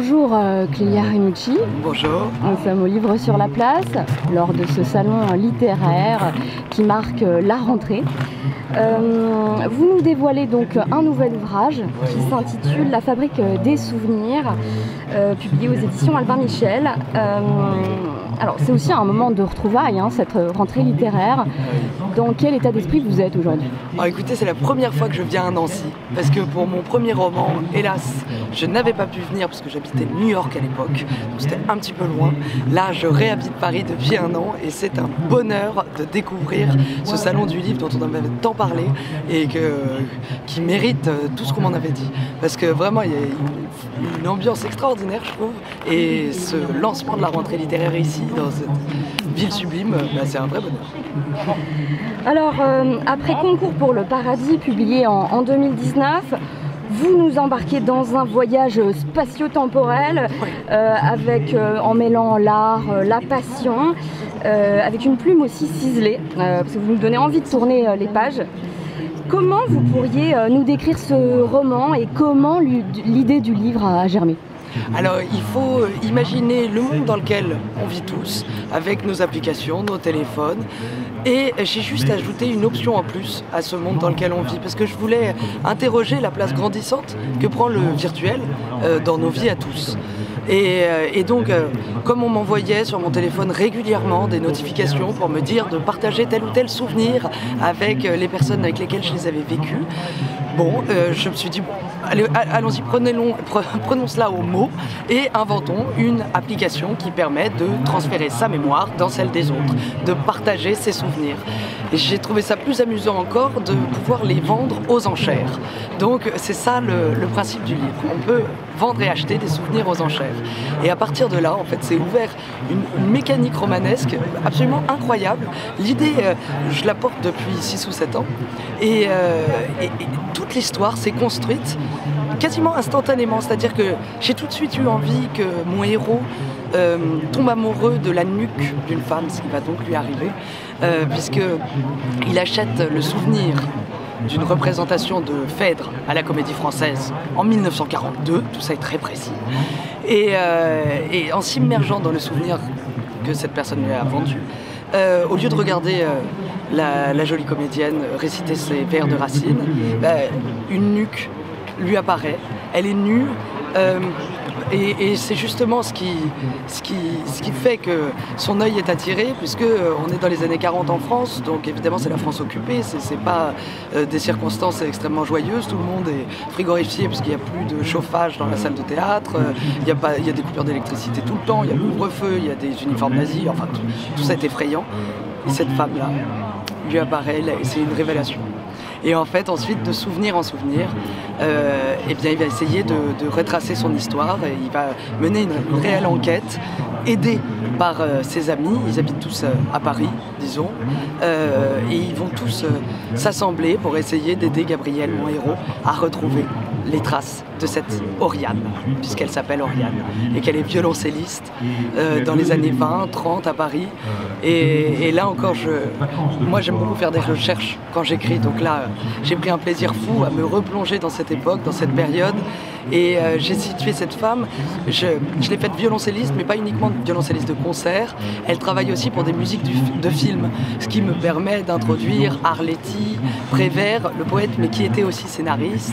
Bonjour Clélia Rinucci. Bonjour. Nous sommes au Livre sur la Place lors de ce salon littéraire qui marque la rentrée. Vous nous dévoilez donc un nouvel ouvrage qui s'intitule La fabrique des souvenirs, publié aux éditions Albin Michel. Alors c'est aussi un moment de retrouvailles, cette rentrée littéraire. Dans quel état d'esprit vous êtes aujourd'hui? Écoutez, c'est la première fois que je viens à Nancy, parce que pour mon premier roman, hélas, je n'avais pas pu venir parce que j'habitais New York à l'époque, donc c'était un petit peu loin. Là, je réhabite Paris depuis un an et c'est un bonheur de découvrir ce salon du livre dont on avait tant parlé et qui mérite tout ce qu'on m'en avait dit. Parce que vraiment, il y a une ambiance extraordinaire, je trouve, et ce lancement de la rentrée littéraire ici, dans cette ville sublime, c'est un vrai bonheur. Alors, après Concours pour le paradis, publié en 2019, vous nous embarquez dans un voyage spatio-temporel en mêlant l'art, la passion, avec une plume aussi ciselée, parce que vous nous donnez envie de tourner les pages. Comment vous pourriez nous décrire ce roman et comment l'idée du livre a germé? Alors il faut imaginer le monde dans lequel on vit tous, avec nos applications, nos téléphones, et j'ai juste ajouté une option en plus à ce monde dans lequel on vit, parce que je voulais interroger la place grandissante que prend le virtuel dans nos vies à tous. Et donc, comme on m'envoyait sur mon téléphone régulièrement des notifications pour me dire de partager tel ou tel souvenir avec les personnes avec lesquelles je les avais vécus, je me suis dit, allons-y, prenons cela au mot et inventons une application qui permet de transférer sa mémoire dans celle des autres, de partager ses souvenirs. Et j'ai trouvé ça plus amusant encore de pouvoir les vendre aux enchères. Donc c'est ça le principe du livre. On peut vendre et acheter des souvenirs aux enchères. Et à partir de là, en fait, c'est ouvert une mécanique romanesque absolument incroyable. L'idée, je la porte depuis 6 ou 7 ans. Et toute l'histoire s'est construite quasiment instantanément. C'est-à-dire que j'ai tout de suite eu envie que mon héros tombe amoureux de la nuque d'une femme, ce qui va donc lui arriver, puisqu'il achète le souvenir d'une représentation de Phèdre à la Comédie Française en 1942, tout ça est très précis, et en s'immergeant dans le souvenir que cette personne lui a vendu, au lieu de regarder la jolie comédienne réciter ses vers de Racine, une nuque lui apparaît, elle est nue, et c'est justement ce qui fait que son œil est attiré, puisque on est dans les années 40 en France, donc évidemment c'est la France occupée, c'est pas des circonstances extrêmement joyeuses, tout le monde est frigorifié puisqu'il n'y a plus de chauffage dans la salle de théâtre, il y a des coupures d'électricité tout le temps, il y a le couvre-feu, il y a des uniformes nazis, enfin tout ça est effrayant. Et cette femme-là lui apparaît, et c'est une révélation. Et en fait, ensuite, de souvenir en souvenir, il va essayer de retracer son histoire. Et il va mener une réelle enquête, aidé par ses amis. Ils habitent tous à Paris, disons. Et ils vont tous s'assembler pour essayer d'aider Gabrielle, mon héros, à retrouver les traces de cette Oriane, puisqu'elle s'appelle Oriane, et qu'elle est violoncelliste dans les années 20, 30 à Paris. Et là encore, moi j'aime beaucoup faire des recherches quand j'écris, donc là j'ai pris un plaisir fou à me replonger dans cette époque, dans cette période, et j'ai situé cette femme, je l'ai faite violoncelliste, mais pas uniquement violoncelliste de concert, elle travaille aussi pour des musiques de films, ce qui me permet d'introduire Arletty, Prévert, le poète, mais qui était aussi scénariste,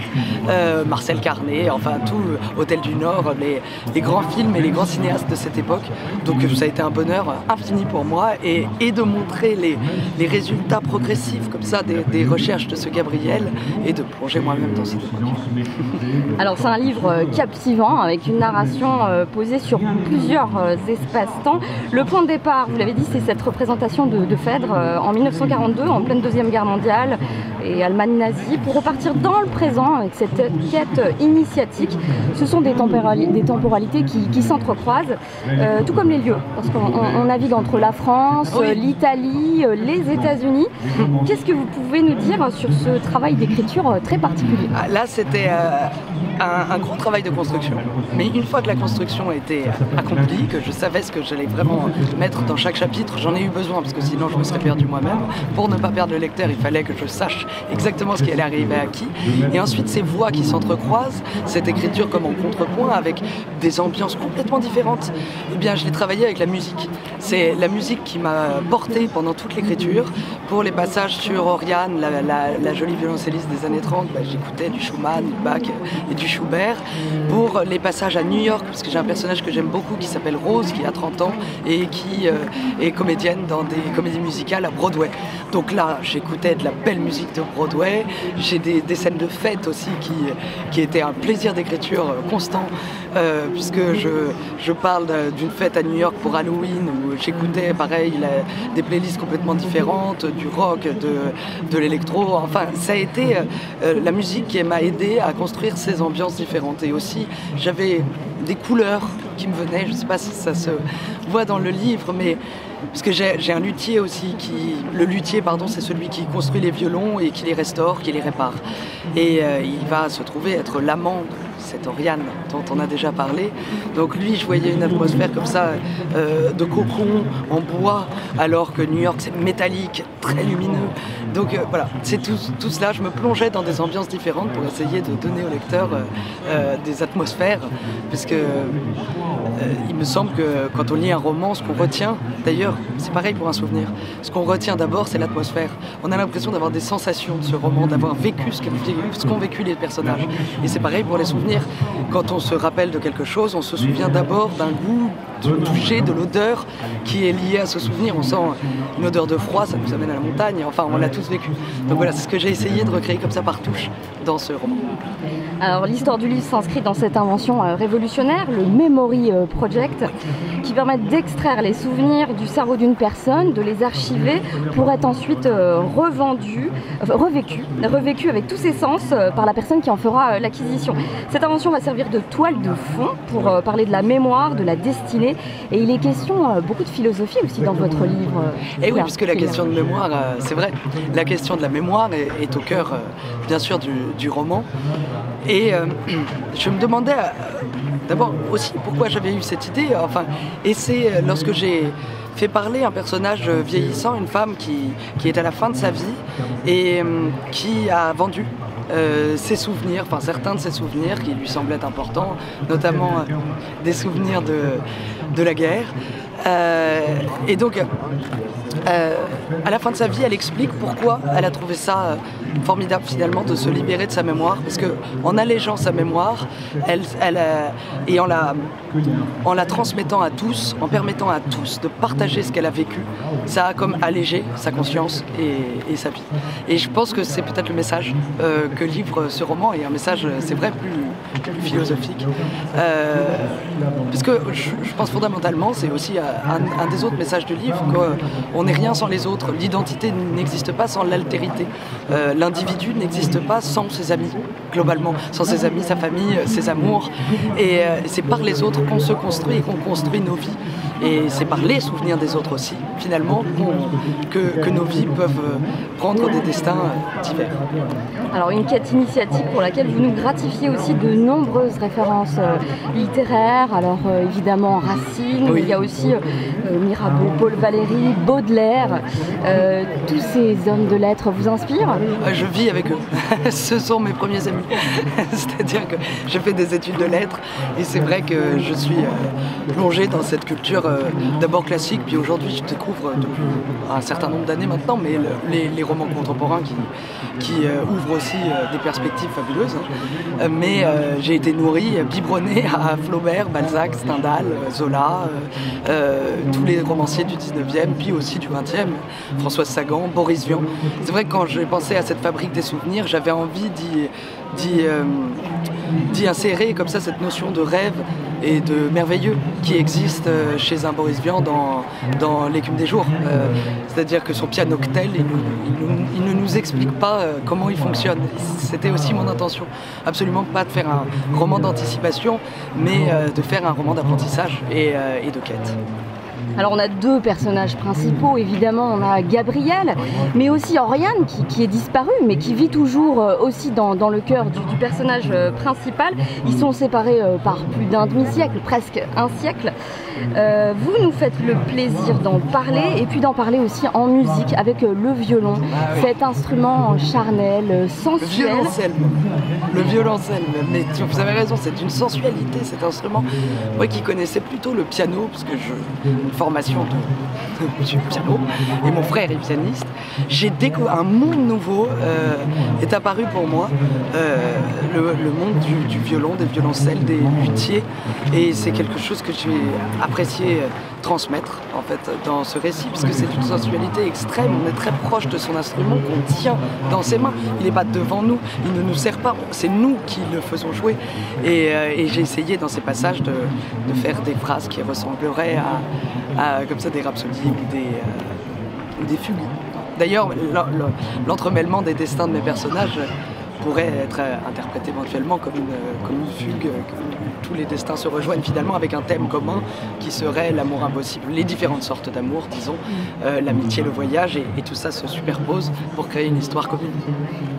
Marcel Carné, enfin tout Hôtel du Nord, les grands films et les grands cinéastes de cette époque. Donc ça a été un bonheur infini pour moi, et de montrer les résultats progressifs comme ça des recherches de ce Gabriel, et de plonger moi-même dans cette époque. Alors c'est un livre captivant avec une narration posée sur plusieurs espaces-temps. Le point de départ, vous l'avez dit, c'est cette représentation de Phèdre en 1942, en pleine Deuxième Guerre mondiale et Allemagne nazie, pour repartir dans le présent avec cette quête initiatique. Ce sont des temporalités qui s'entrecroisent, tout comme les lieux, parce qu'on navigue entre la France, l'Italie, les États-Unis. Qu'est-ce que vous pouvez nous dire sur ce travail d'écriture très particulier? Là, c'était un un gros travail de construction. Mais une fois que la construction était accomplie, que je savais ce que j'allais vraiment mettre dans chaque chapitre, j'en ai eu besoin parce que sinon je me serais perdu moi-même. Pour ne pas perdre le lecteur, il fallait que je sache exactement ce qui allait arriver à qui. Et ensuite, ces voix qui s'entrecroisent, cette écriture comme en contrepoint avec des ambiances complètement différentes, eh bien, je l'ai travaillé avec la musique. C'est la musique qui m'a porté pendant toute l'écriture. Pour les passages sur Oriane, la jolie violoncelliste des années 30, j'écoutais du Schumann, du Bach et du Schubert. Pour les passages à New York, parce que j'ai un personnage que j'aime beaucoup qui s'appelle Rose, qui a 30 ans et qui est comédienne dans des comédies musicales à Broadway. Donc là, j'écoutais de la belle musique de Broadway. J'ai des scènes de fête aussi qui étaient un plaisir d'écriture constant, puisque je parle d'une fête à New York pour Halloween où j'écoutais pareil des playlists complètement différentes, du rock, de l'électro. Enfin, ça a été la musique qui m'a aidé à construire ces ambiances différentes. Et aussi, j'avais des couleurs qui me venaient. Je ne sais pas si ça se voit dans le livre, mais parce que j'ai un luthier aussi le luthier, pardon, c'est celui qui construit les violons et qui les restaure, qui les répare. Et il va se trouver être l'amant de cette Oriane dont on a déjà parlé. Donc lui, je voyais une atmosphère comme ça de cocon en bois, alors que New York c'est métallique, très lumineux. Donc voilà, c'est tout cela. Je me plongeais dans des ambiances différentes pour essayer de donner au lecteur des atmosphères, parce que il me semble que quand on lit un roman, ce qu'on retient, d'ailleurs, c'est pareil pour un souvenir, ce qu'on retient d'abord, c'est l'atmosphère. On a l'impression d'avoir des sensations de ce roman, d'avoir vécu ce qu'ont vécu les personnages. Et c'est pareil pour les souvenirs. Quand on se rappelle de quelque chose, on se souvient d'abord d'un goût, du toucher, de l'odeur qui est liée à ce souvenir. On sent une odeur de froid, ça nous amène à la montagne, enfin on l'a tous vécu. Donc voilà, c'est ce que j'ai essayé de recréer comme ça par touche dans ce roman. Alors l'histoire du livre s'inscrit dans cette invention révolutionnaire, le Memory Project, qui permet d'extraire les souvenirs du cerveau d'une personne, de les archiver pour être ensuite revécu avec tous ses sens par la personne qui en fera l'acquisition. Cette invention va servir de toile de fond pour parler de la mémoire, de la destinée, et il est question beaucoup de philosophie aussi dans votre livre. Et oui, puisque la question de mémoire, c'est vrai, la question de la mémoire est au cœur, bien sûr, du roman. Et je me demandais d'abord aussi pourquoi j'avais eu cette idée. Enfin, et c'est lorsque j'ai fait parler un personnage vieillissant, une femme qui est à la fin de sa vie et qui a vendu ses souvenirs, enfin certains de ses souvenirs qui lui semblaient importants, notamment des souvenirs de la guerre. Et donc, à la fin de sa vie, elle explique pourquoi elle a trouvé ça formidable finalement de se libérer de sa mémoire, parce que en allégeant sa mémoire, et en la transmettant à tous, en permettant à tous de partager ce qu'elle a vécu, ça a comme allégé sa conscience et sa vie. Et je pense que c'est peut-être le message que livre ce roman, et un message, c'est vrai, plus philosophique. Parce que je pense fondamentalement, c'est aussi un des autres messages du livre, qu'on n'est rien sans les autres. L'identité n'existe pas sans l'altérité. L'individu n'existe pas sans ses amis, globalement. Sans ses amis, sa famille, ses amours. Et c'est par les autres qu'on se construit et qu'on construit nos vies. Et c'est par les souvenirs des autres aussi, finalement, que nos vies peuvent prendre des destins divers. Alors une quête initiatique pour laquelle vous nous gratifiez aussi de nombreuses références littéraires. Alors évidemment Racine, oui. Il y a aussi Mirabeau, Paul Valéry, Baudelaire. Tous ces hommes de lettres vous inspirent ? Je vis avec eux. Ce sont mes premiers amis. C'est-à-dire que je fais des études de lettres et c'est vrai que je suis plongé dans cette culture d'abord classique, puis aujourd'hui je découvre depuis un certain nombre d'années maintenant, mais les romans contemporains qui ouvrent aussi des perspectives fabuleuses. Mais j'ai été nourri, biberonné à Flaubert, Balzac, Stendhal, Zola, tous les romanciers du 19e, puis aussi du 20e, Françoise Sagan, Boris Vian. C'est vrai que quand j'ai pensé à cette fabrique des souvenirs, j'avais envie d'y insérer comme ça cette notion de rêve et de merveilleux qui existe chez un Boris Vian dans L'écume des jours. C'est-à-dire que son pianoctel, il ne nous explique pas comment il fonctionne. C'était aussi mon intention. Absolument pas de faire un roman d'anticipation, mais de faire un roman d'apprentissage et de quête. Alors on a deux personnages principaux, évidemment on a Gabriel, mais aussi Oriane qui est disparue, mais qui vit toujours aussi dans le cœur du personnage principal. Ils sont séparés par plus d'un demi-siècle, presque un siècle. Vous nous faites le plaisir d'en parler, et puis d'en parler aussi en musique, avec le violon, cet instrument charnel, sensuel. Le violoncelle même, mais vous avez raison, c'est une sensualité cet instrument. Moi qui connaissais plutôt le piano, parce que j'ai une formation de piano, et mon frère est pianiste, j'ai découvert un monde nouveau est apparu pour moi, le monde du violon, des violoncelles, des luthiers, et c'est quelque chose que j'ai apprécié transmettre en fait dans ce récit, puisque c'est une sensualité extrême, on est très proche de son instrument qu'on tient dans ses mains, il n'est pas devant nous, il ne nous sert pas, c'est nous qui le faisons jouer, et j'ai essayé dans ces passages de faire des phrases qui ressembleraient à comme ça des rhapsodies ou des fugues. D'ailleurs, l'entremêlement des destins de mes personnages pourrait être interprété éventuellement comme une fugue, tous les destins se rejoignent finalement avec un thème commun qui serait l'amour impossible, les différentes sortes d'amour, disons, l'amitié, le voyage, et tout ça se superpose pour créer une histoire commune.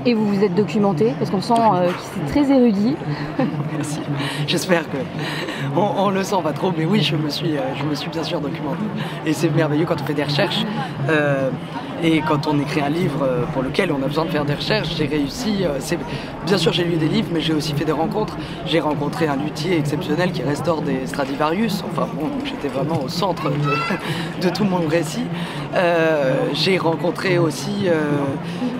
Et vous vous êtes documenté, parce qu'on sent que c'est très érudit. Merci. J'espère que on le sent pas trop, mais oui, je me suis bien sûr documenté. Et c'est merveilleux quand on fait des recherches. Et quand on écrit un livre pour lequel on a besoin de faire des recherches, j'ai réussi. Bien sûr, j'ai lu des livres, mais j'ai aussi fait des rencontres. J'ai rencontré un luthier exceptionnel qui restaure des Stradivarius. Enfin bon, j'étais vraiment au centre de tout mon récit. J'ai rencontré aussi...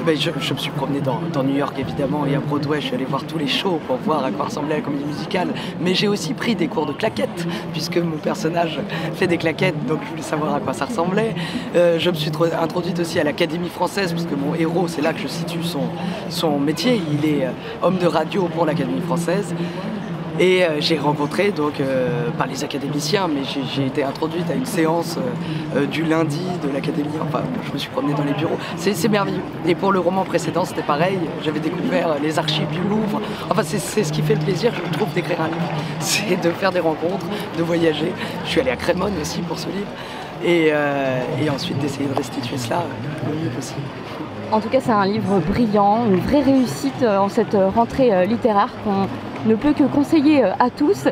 je me suis promené dans New York, évidemment, et à Broadway. Je suis allé voir tous les shows pour voir à quoi ressemblait la comédie musicale. Mais j'ai aussi pris des cours de claquettes, puisque mon personnage fait des claquettes, donc je voulais savoir à quoi ça ressemblait. Je me suis introduite aussi à l'Académie française, puisque mon héros, c'est là que je situe son métier. Il est homme de radio pour l'Académie française. Et j'ai rencontré donc pas les académiciens, mais j'ai été introduite à une séance du lundi de l'académie. Enfin, je me suis promenée dans les bureaux. C'est merveilleux. Et pour le roman précédent, c'était pareil. J'avais découvert les archives du Louvre. Enfin, c'est ce qui fait le plaisir, je trouve, d'écrire un livre. C'est de faire des rencontres, de voyager. Je suis allé à Crémone aussi pour ce livre. Et ensuite d'essayer de restituer cela le mieux possible. En tout cas, c'est un livre brillant, une vraie réussite en cette rentrée littéraire qu'on ne peut que conseiller à tous.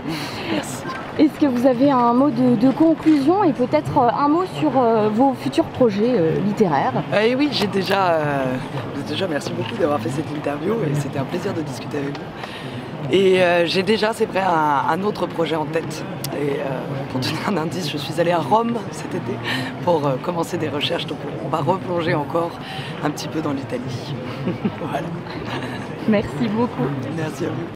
Merci. Est-ce que vous avez un mot de conclusion et peut-être un mot sur vos futurs projets littéraires? Et oui, j'ai déjà merci beaucoup d'avoir fait cette interview et c'était un plaisir de discuter avec vous. Et j'ai déjà, c'est vrai, un autre projet en tête. Et pour donner un indice, je suis allée à Rome cet été pour commencer des recherches. Donc on va replonger encore un petit peu dans l'Italie. Voilà. Merci beaucoup. Merci à vous.